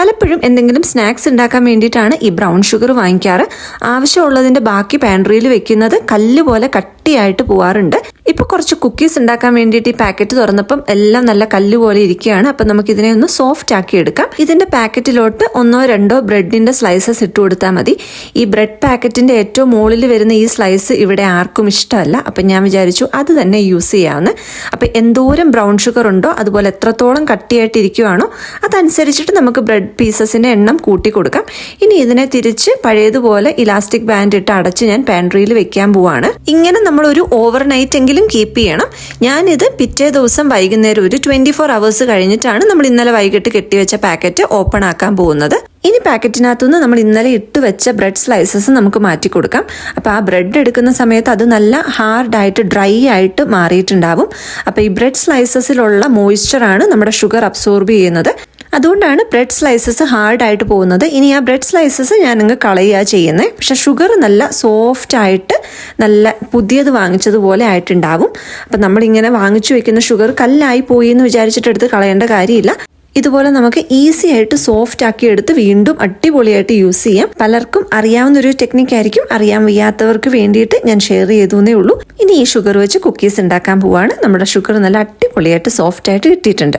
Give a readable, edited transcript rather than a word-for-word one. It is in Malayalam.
പലപ്പോഴും എന്തെങ്കിലും സ്നാക്സ് ഉണ്ടാക്കാൻ വേണ്ടിയിട്ടാണ് ഈ ബ്രൗൺ ഷുഗർ വാങ്ങിക്കാറ്. ആവശ്യമുള്ളതിൻ്റെ ബാക്കി പാൻട്രിയിൽ വെക്കുന്നത് കല്ല് പോലെ കട്ടിയായിട്ട് പോവാറുണ്ട്. ഇപ്പോൾ കുറച്ച് കുക്കീസ് ഉണ്ടാക്കാൻ വേണ്ടിയിട്ട് ഈ പാക്കറ്റ് തുറന്നപ്പം എല്ലാം നല്ല കല്ല് പോലെ ഇരിക്കുകയാണ്. അപ്പം നമുക്ക് ഇതിനെ ഒന്ന് സോഫ്റ്റ് ആക്കി എടുക്കാം. ഇതിൻ്റെ പാക്കറ്റിലോട്ട് 1-2 ബ്രെഡിൻ്റെ സ്ലൈസസ് ഇട്ട് കൊടുത്താൽ മതി. ഈ ബ്രെഡ് പാക്കറ്റിൻ്റെ ഏറ്റവും മുകളിൽ വരുന്ന ഈ സ്ലൈസ് ഇവിടെ ആർക്കും ഇഷ്ടമല്ല. അപ്പം ഞാൻ വിചാരിച്ചു അത് തന്നെ യൂസ് ചെയ്യാമെന്ന്. അപ്പം എന്തോരം ബ്രൗൺ ഷുഗർ ഉണ്ടോ അതുപോലെ എത്രത്തോളം കട്ടിയായിട്ടിരിക്കുവാണോ അതനുസരിച്ചിട്ട് നമുക്ക് ബ്രെഡ് പീസസിൻ്റെ എണ്ണം കൂട്ടി കൊടുക്കാം. ഇനി ഇതിനെ തിരിച്ച് പഴയതുപോലെ ഇലാസ്റ്റിക് ബാൻഡ് ഇട്ട് അടച്ച് ഞാൻ പാൻട്രിയിൽ വെക്കാൻ പോവാണ്. ഇങ്ങനെ നമ്മൾ ഒരു ഓവർനൈറ്റ് എങ്കിലും കീപ്പ് ചെയ്യണം. ഞാനിത് പിറ്റേ ദിവസം വൈകുന്നേരം ഒരു 24 hours കഴിഞ്ഞിട്ടാണ് നമ്മൾ ഇന്നലെ വൈകിട്ട് കെട്ടിവെച്ച പാക്കറ്റ് ഓപ്പൺ ആക്കാൻ പോകുന്നത്. ഇനി പാക്കറ്റിനകത്തുനിന്ന് നമ്മൾ ഇന്നലെ ഇട്ട് വെച്ച ബ്രെഡ് സ്ലൈസസ് നമുക്ക് മാറ്റി കൊടുക്കാം. അപ്പോൾ ആ ബ്രെഡ് എടുക്കുന്ന സമയത്ത് അത് നല്ല ഹാർഡായിട്ട് ഡ്രൈ ആയിട്ട് മാറിയിട്ടുണ്ടാവും. അപ്പോൾ ഈ ബ്രെഡ് സ്ലൈസസിലുള്ള മോയ്സ്ചറാണ് നമ്മുടെ ഷുഗർ അബ്സോർബ് ചെയ്യുന്നത്. അതുകൊണ്ടാണ് ബ്രെഡ് സ്ലൈസസ് ഹാർഡായിട്ട് പോകുന്നത്. ഇനി ആ ബ്രെഡ് സ്ലൈസസ് ഞാനങ്ങ് കളയുക ചെയ്യുന്നത്. പക്ഷെ ഷുഗർ നല്ല സോഫ്റ്റ് ആയിട്ട് നല്ല പുതിയത് വാങ്ങിച്ചതുപോലെ ആയിട്ടുണ്ടാവും. അപ്പം നമ്മളിങ്ങനെ വാങ്ങിച്ചു വെക്കുന്ന ഷുഗർ കല്ലായി പോയി എന്ന് വിചാരിച്ചിട്ട് എടുത്ത് കളയേണ്ട കാര്യമില്ല. ഇതുപോലെ നമുക്ക് ഈസി ആയിട്ട് സോഫ്റ്റ് ആക്കി എടുത്ത് വീണ്ടും അടിപൊളിയായിട്ട് യൂസ് ചെയ്യാം. പലർക്കും അറിയാവുന്നൊരു ടെക്നിക്കായിരിക്കും. അറിയാൻ വയ്യാത്തവർക്ക് വേണ്ടിയിട്ട് ഞാൻ ഷെയർ ചെയ്തേ ഉള്ളൂ. ഇനി ഈ ഷുഗർ വെച്ച് കുക്കീസ് ഉണ്ടാക്കാൻ പോവാണ്. നമ്മുടെ ഷുഗർ നല്ല അടിപൊളിയായിട്ട് സോഫ്റ്റ് ആയിട്ട് കിട്ടിയിട്ടുണ്ട്.